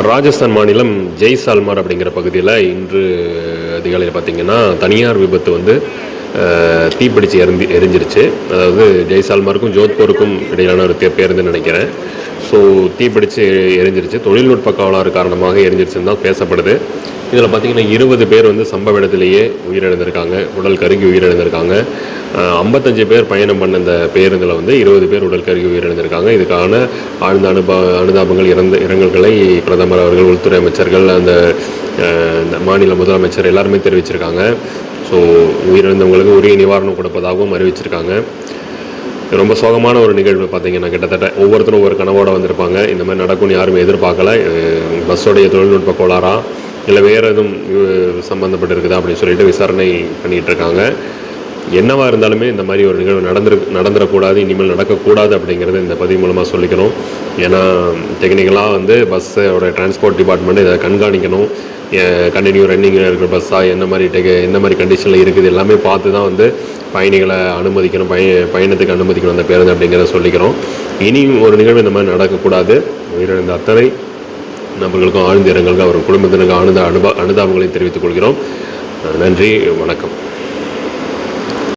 ராஜஸ்தான் மாநிலம் ஜெய்சால்மர் அப்படிங்கிற பகுதியில் இன்று அதிகாலையில் பார்த்திங்கன்னா தனியார் விபத்து வந்து தீப்பிடிச்சு எரிஞ்சிருச்சு. அதாவது ஜெய்சால்மருக்கும் ஜோத்பூருக்கும் இடையிலான ஒரு பேருந்துன்னு நினைக்கிறேன். ஸோ தீப்பிடிச்சு எரிஞ்சிருச்சு. தொழில்நுட்ப கோளாறு காரணமாக எரிஞ்சிருச்சுன்னு தான் பேசப்படுது. இதில் பார்த்திங்கன்னா 20 பேர் வந்து சம்பவ இடத்துலையே உயிரிழந்திருக்காங்க, உடல் கருகி உயிரிழந்திருக்காங்க. 55 பேர் பயணம் பண்ண இந்த பேருந்தில் வந்து 20 பேர் உடல் கருகி உயிரிழந்திருக்காங்க. இதுக்கான ஆழ்ந்த அனுதாபங்கள் இரங்கல்களை பிரதமர் அவர்கள், உள்துறை அமைச்சர்கள், அந்த மாநில முதலமைச்சர் எல்லாருமே தெரிவிச்சிருக்காங்க. ஸோ உயிரிழந்தவங்களுக்கு உரிய நிவாரணம் கொடுப்பதாகவும் அறிவிச்சிருக்காங்க. ரொம்ப சோகமான ஒரு நிகழ்வு. பார்த்திங்கன்னா கிட்டத்தட்ட ஒவ்வொருத்தரும் ஒவ்வொரு கனவோடு வந்திருப்பாங்க. இந்த மாதிரி நடக்கும்னு யாரும் எதிர்பார்க்கல. பஸ்ஸோடைய தொழில்நுட்ப கோளாறா இல்லை வேறு எதுவும் சம்மந்தப்பட்டிருக்குதா அப்படின்னு சொல்லிட்டு விசாரணை பண்ணிகிட்டு இருக்காங்க. என்னவாக இருந்தாலுமே இந்த மாதிரி ஒரு நிகழ்வு நடந்துடக்கூடாது, இனிமேல் நடக்கக்கூடாது அப்படிங்கிறது இந்த பதிவு மூலமாக சொல்லிக்கணும். ஏன்னா டெக்னிக்கலாக வந்து பஸ்ஸோட டிரான்ஸ்போர்ட் டிபார்ட்மெண்ட் இதை கண்காணிக்கணும். கண்டினியூ ரன்னிங்கில் இருக்கிற பஸ்ஸாக என்ன மாதிரி கண்டிஷனில் இருக்குது எல்லாமே பார்த்து தான் வந்து பயணிகளை அனுமதிக்கணும், பயணத்துக்கு அனுமதிக்கணும் அந்த பேருந்து அப்படிங்கிறத சொல்லிக்கிறோம். இனியும் ஒரு நிகழ்வு இந்த மாதிரி நடக்கக்கூடாது. உயிரிழந்த அத்தனை நபர்களுக்கும் ஆழ்ந்த இரங்கல்கள், அவர் குடும்பத்தினருக்கு ஆழ்ந்த அனுதாபங்களை தெரிவித்துக் கொள்கிறோம். நன்றி, வணக்கம்.